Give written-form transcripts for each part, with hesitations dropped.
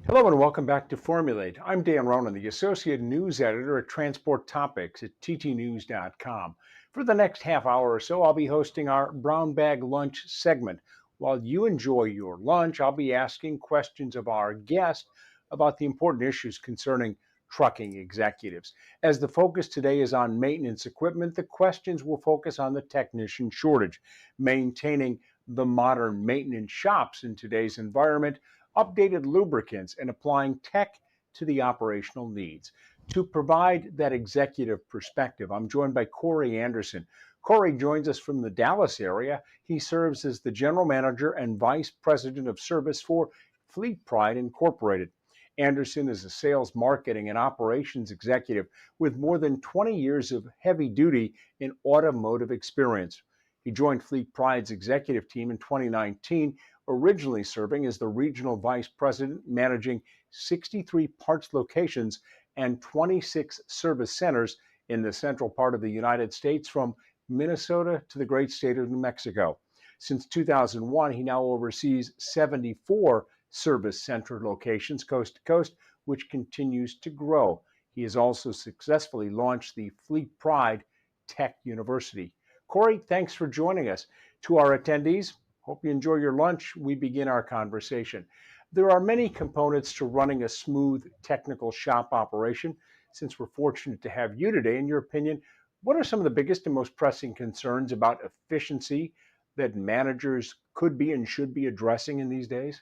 Hello and welcome back to Formulate. I'm Dan Ronan, the Associate News Editor at Transport Topics at ttnews.com. For the next half hour or so, I'll be hosting our Brown Bag Lunch segment. While you enjoy your lunch, I'll be asking questions of our guest about the important issues concerning trucking executives. As the focus today is on maintenance equipment, the questions will focus on the technician shortage, maintaining the modern maintenance shops in today's environment, updated lubricants, and applying tech to the operational needs. To provide that executive perspective, I'm joined by Cory Anderson. Cory joins us from the Dallas area. He serves as the General Manager and Vice President of Service for FleetPride Incorporated. Anderson is a sales, marketing, and operations executive with more than 20 years of heavy-duty and automotive experience. He joined FleetPride's executive team in 2019, originally serving as the regional vice president, managing 63 parts locations and 26 service centers in the central part of the United States, from Minnesota to the great state of New Mexico. Since 2001, he now oversees 74 service center locations coast to coast, which continues to grow. He has also successfully launched the FleetPride Tech University. Cory, thanks for joining us. To our attendees, hope you enjoy your lunch. We begin our conversation. There are many components to running a smooth technical shop operation. Since we're fortunate to have you today, in your opinion, what are some of the biggest and most pressing concerns about efficiency that managers could be and should be addressing in these days?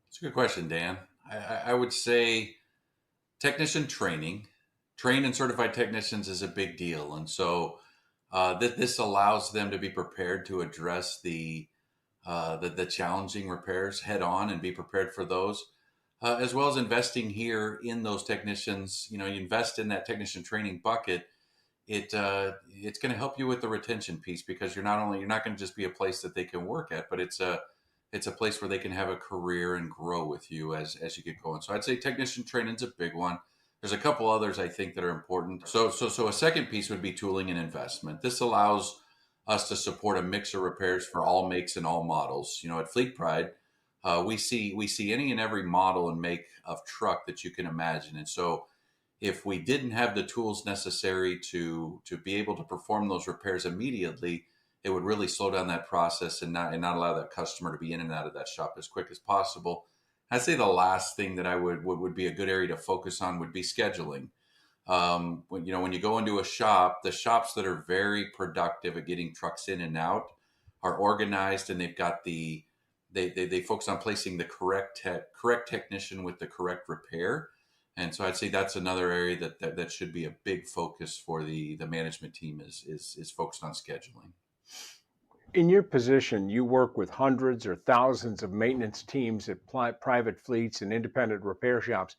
It's a good question, Dan. I would say technician training, trained and certified technicians is a big deal. And so this allows them to be prepared to address the challenging repairs head on and be prepared for those, as well as investing here in those technicians. You invest in that technician training bucket. It's going to help you with the retention piece, because you're not going to just be a place that they can work at, but it's a place where they can have a career and grow with you as you get going. So I'd say technician training is a big one. There's a couple others I think that are important. So a second piece would be tooling and investment. This allows us to support a mix of repairs for all makes and all models. At FleetPride, we see any and every model and make of truck that you can imagine. And so if we didn't have the tools necessary to be able to perform those repairs immediately, it would really slow down that process and not allow that customer to be in and out of that shop as quick as possible. I'd say the last thing that I would be a good area to focus on would be scheduling. When you go into a shop, the shops that are very productive at getting trucks in and out are organized, and they've got they focus on placing the correct technician with the correct repair. And so I'd say that's another area that should be a big focus for the management team is focused on scheduling. In your position, you work with hundreds or thousands of maintenance teams at private fleets and independent repair shops.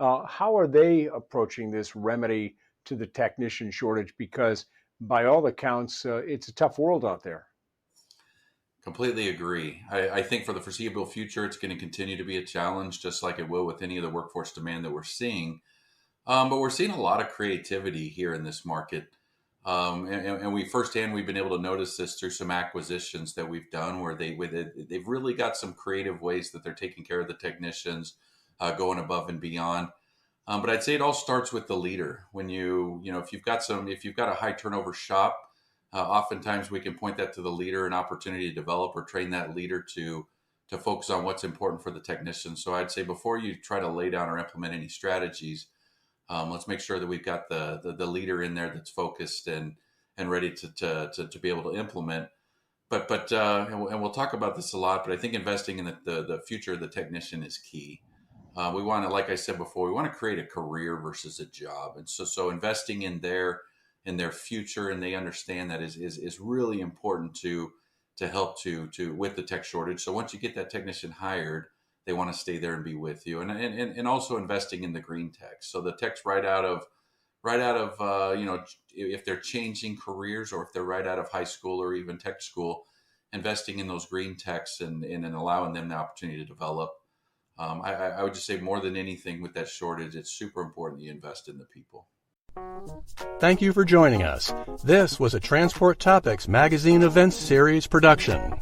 How are they approaching this remedy to the technician shortage? Because by all accounts, it's a tough world out there. Completely agree. I think for the foreseeable future, it's going to continue to be a challenge, just like it will with any of the workforce demand that we're seeing. But we're seeing a lot of creativity here in this market. And we've been able to notice this through some acquisitions that we've done, where they've really got some creative ways that they're taking care of the technicians, going above and beyond. But I'd say it all starts with the leader. When if you've got a high turnover shop, oftentimes we can point that to the leader, an opportunity to develop or train that leader to focus on what's important for the technician. So I'd say before you try to lay down or implement any strategies, let's make sure that we've got the leader in there that's focused and ready to be able to implement. But and we'll talk about this a lot, but I think investing in the future of the technician is key. We want to, like I said before, we want to create a career versus a job. And so investing in their future, and they understand that is really important to help to with the tech shortage. So once you get that technician hired, they want to stay there and be with you, and also investing in the green techs. So the techs right out of if they're changing careers, or if they're right out of high school or even tech school, investing in those green techs and allowing them the opportunity to develop. I would just say, more than anything with that shortage, it's super important that you invest in the people. Thank you for joining us. This was a Transport Topics Magazine Events Series production.